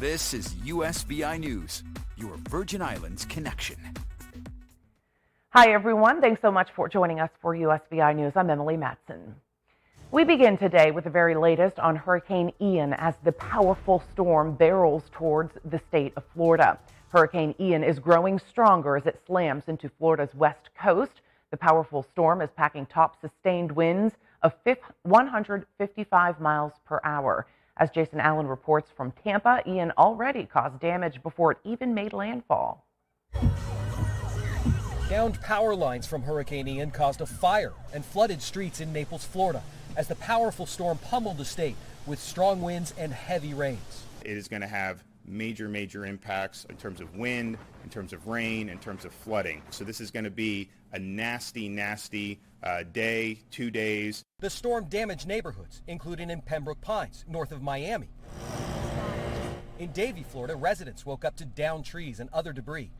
This is USVI News, your Virgin Islands connection. Hi, everyone. Thanks so much for joining us for USVI News. I'm Emily Matson. We begin today with the very latest on Hurricane Ian as the powerful storm barrels towards the state of Florida. Hurricane Ian is growing stronger as it slams into Florida's west coast. The powerful storm is packing top sustained winds of 155 miles per hour. As Jason Allen reports from Tampa, Ian already caused damage before it even made landfall. Downed power lines from Hurricane Ian caused a fire and flooded streets in Naples, Florida, as the powerful storm pummeled the state with strong winds and heavy rains. It is going to have major impacts in terms of wind, in terms of rain, in terms of flooding. So this is going to be a nasty day, 2 days. The storm damaged neighborhoods, including in Pembroke Pines, north of Miami. In Davie, Florida, residents woke up to downed trees and other debris.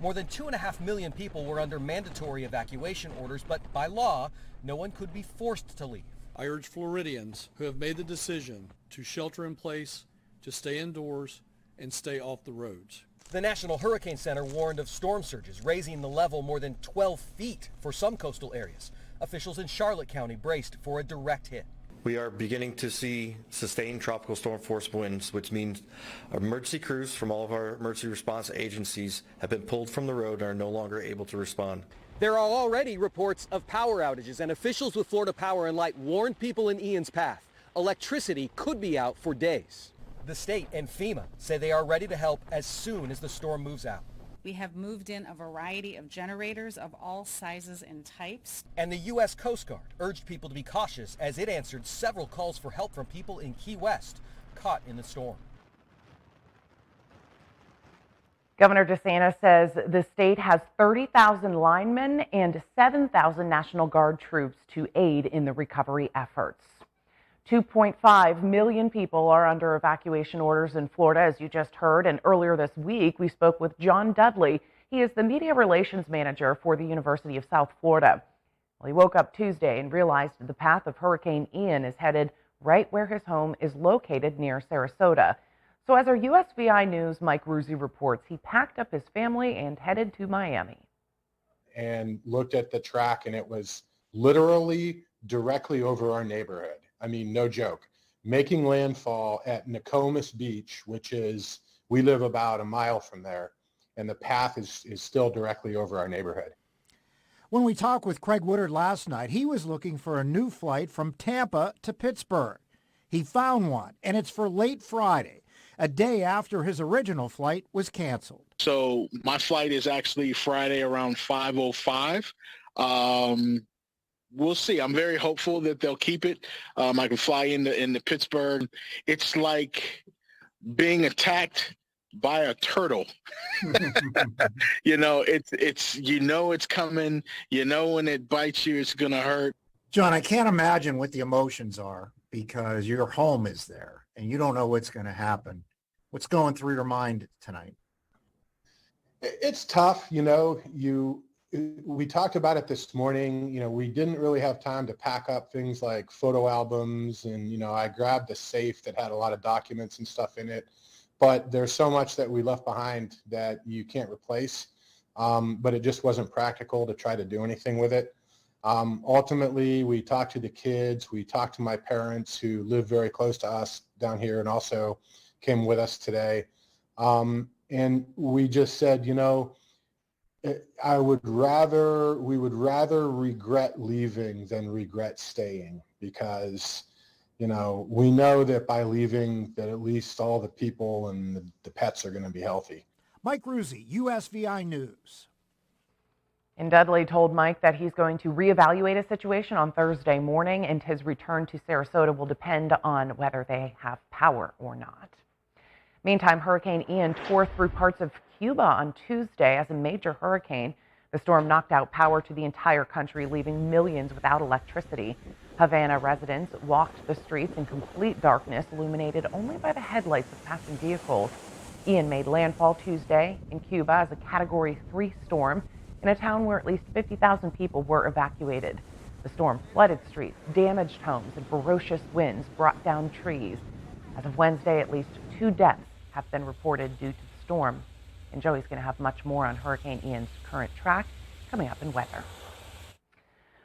More than 2.5 million people were under mandatory evacuation orders, but by law, no one could be forced to leave. I urge Floridians who have made the decision to shelter in place, to stay indoors, and stay off the roads. The National Hurricane Center warned of storm surges, raising the level more than 12 feet for some coastal areas. Officials in Charlotte County braced for a direct hit. We are beginning to see sustained tropical storm force winds, which means emergency crews from all of our emergency response agencies have been pulled from the road and are no longer able to respond. There are already reports of power outages, and officials with Florida Power and Light warned people in Ian's path. Electricity could be out for days. The state and FEMA say they are ready to help as soon as the storm moves out. We have moved in a variety of generators of all sizes and types. And the U.S. Coast Guard urged people to be cautious as it answered several calls for help from people in Key West caught in the storm. Governor DeSantis says the state has 30,000 linemen and 7,000 National Guard troops to aid in the recovery efforts. 2.5 million people are under evacuation orders in Florida, as you just heard. And earlier this week, we spoke with John Dudley. He is the media relations manager for the University of South Florida. Well, he woke up Tuesday and realized the path of Hurricane Ian is headed right where his home is located near Sarasota. So as our USVI News Mike Ruzzi reports, he packed up his family and headed to Miami. And looked at the track, and it was literally directly over our neighborhood. I mean, no joke. Making landfall at Nokomis Beach, which is, we live about a mile from there, and the path is still directly over our neighborhood. When we talked with Craig Woodard last night, he was looking for a new flight from Tampa to Pittsburgh. He found one, and it's for late Friday, a day after his original flight was canceled. So my flight is actually Friday around 5:05. We'll see. I'm very hopeful that they'll keep it. I can fly into Pittsburgh. It's like being attacked by a turtle. It's coming. You know when it bites you, it's gonna hurt. John, I can't imagine what the emotions are because your home is there and you don't know what's going to happen. What's going through your mind tonight? It's tough, we talked about it this morning. We didn't really have time to pack up things like photo albums, and I grabbed a safe that had a lot of documents and stuff in it, but there's so much that we left behind that you can't replace. But it just wasn't practical to try to do anything with it. Ultimately, we talked to the kids, we talked to my parents who live very close to us down here and also came with us today. And we just said, we would rather regret leaving than regret staying, because, we know that by leaving that at least all the people and the pets are going to be healthy. Mike Ruzzi, USVI News. And Dudley told Mike that he's going to reevaluate a situation on Thursday morning, and his return to Sarasota will depend on whether they have power or not. Meantime, Hurricane Ian tore through parts of Cuba on Tuesday as a major hurricane. The storm knocked out power to the entire country, leaving millions without electricity. Havana residents walked the streets in complete darkness, illuminated only by the headlights of passing vehicles. Ian made landfall Tuesday in Cuba as a Category 3 storm in a town where at least 50,000 people were evacuated. The storm flooded streets, damaged homes, and ferocious winds brought down trees. As of Wednesday, at least 2 deaths have been reported due to the storm. And Joey's going to have much more on Hurricane Ian's current track coming up in weather.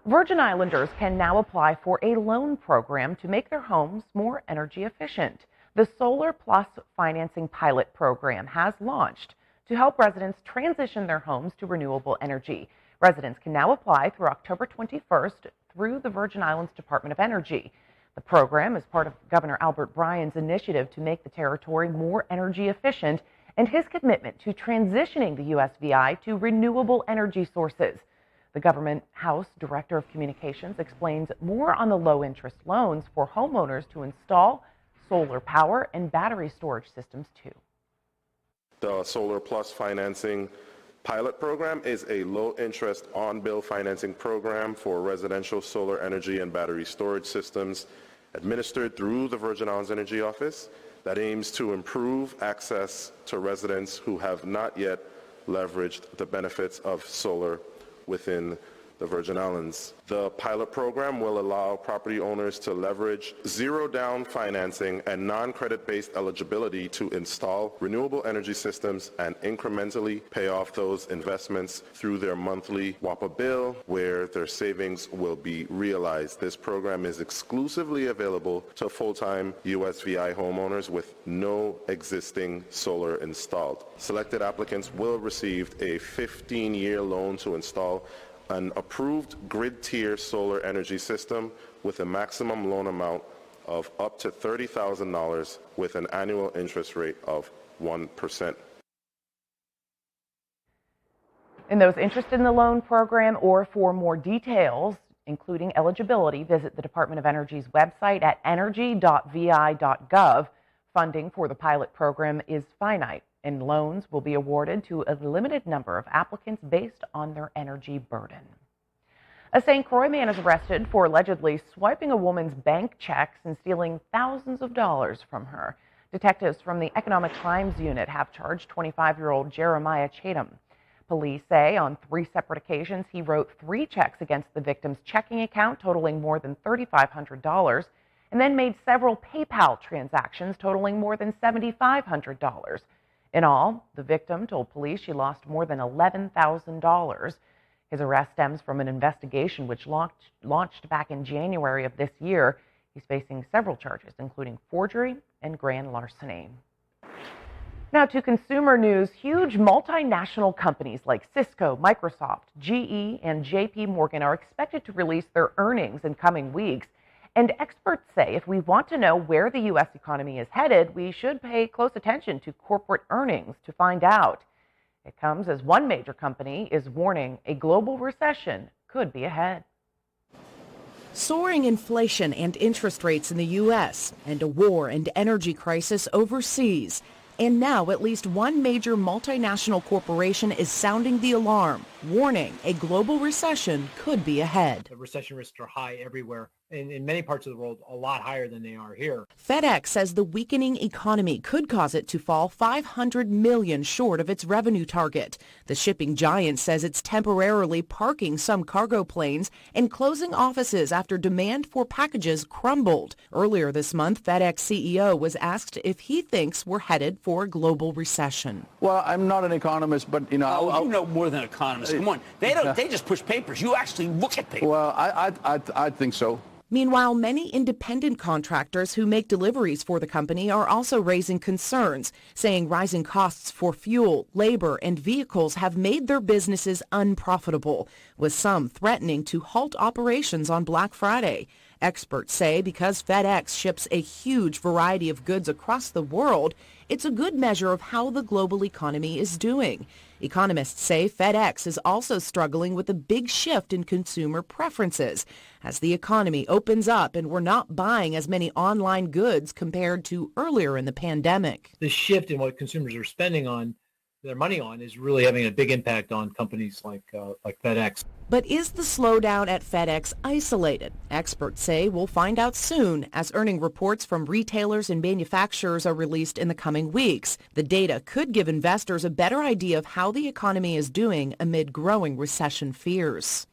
Virgin Islanders can now apply for a loan program to make their homes more energy efficient. The Solar Plus financing pilot program has launched to help residents transition their homes to renewable energy. Residents can now apply through October 21st through the Virgin Islands Department of Energy. The program is part of Governor Albert Bryan's initiative to make the territory more energy efficient and his commitment to transitioning the USVI to renewable energy sources. The Government House Director of Communications explains more on the low-interest loans for homeowners to install solar power and battery storage systems too. The Solar Plus financing pilot program is a low-interest on-bill financing program for residential solar energy and battery storage systems administered through the Virgin Islands Energy Office that aims to improve access to residents who have not yet leveraged the benefits of solar within the Virgin Islands. The pilot program will allow property owners to leverage zero-down financing and non-credit-based eligibility to install renewable energy systems and incrementally pay off those investments through their monthly WAPA bill, where their savings will be realized. This program is exclusively available to full-time USVI homeowners with no existing solar installed. Selected applicants will receive a 15-year loan to install an approved grid-tier solar energy system with a maximum loan amount of up to $30,000 with an annual interest rate of 1%. And those interested in the loan program or for more details, including eligibility, visit the Department of Energy's website at energy.vi.gov. Funding for the pilot program is finite, and loans will be awarded to a limited number of applicants based on their energy burden. A St. Croix man is arrested for allegedly swiping a woman's bank checks and stealing thousands of dollars from her. Detectives from the Economic Crimes Unit have charged 25-year-old Jeremiah Chatham. Police say on 3 separate occasions he wrote 3 checks against the victim's checking account totaling more than $3,500 and then made several PayPal transactions totaling more than $7,500. In all, the victim told police she lost more than $11,000. His arrest stems from an investigation which launched back in January of this year. He's facing several charges, including forgery and grand larceny. Now to consumer news, huge multinational companies like Cisco, Microsoft, GE, and JP Morgan are expected to release their earnings in coming weeks. And experts say if we want to know where the U.S. economy is headed, we should pay close attention to corporate earnings to find out. It comes as one major company is warning a global recession could be ahead. Soaring inflation and interest rates in the U.S. and a war and energy crisis overseas. And now at least one major multinational corporation is sounding the alarm, warning a global recession could be ahead. The recession risks are high everywhere. In many parts of the world, a lot higher than they are here. Fedex says the weakening economy could cause it to fall $500 million short of its revenue target. The shipping giant says it's temporarily parking some cargo planes and closing offices after demand for packages crumbled. Earlier this month, Fedex CEO was asked if he thinks we're headed for a global recession. Well, I'm not an economist, but you know, you know more than economists. Come on, they just push papers. You actually look at papers. Well, I think so. Meanwhile, many independent contractors who make deliveries for the company are also raising concerns, saying rising costs for fuel, labor, and vehicles have made their businesses unprofitable, with some threatening to halt operations on Black Friday. Experts say because FedEx ships a huge variety of goods across the world, it's a good measure of how the global economy is doing. Economists say FedEx is also struggling with a big shift in consumer preferences as the economy opens up and we're not buying as many online goods compared to earlier in the pandemic. The shift in what consumers are spending on their money on is really having a big impact on companies like FedEx. But is the slowdown at FedEx isolated? Experts say we'll find out soon as earning reports from retailers and manufacturers are released in the coming weeks. The data could give investors a better idea of how the economy is doing amid growing recession fears.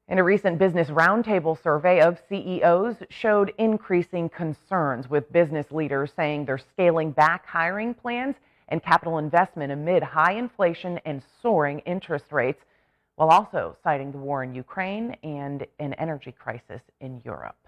And a recent business roundtable survey of CEOs showed increasing concerns, with business leaders saying they're scaling back hiring plans and capital investment amid high inflation and soaring interest rates, while also citing the war in Ukraine and an energy crisis in Europe.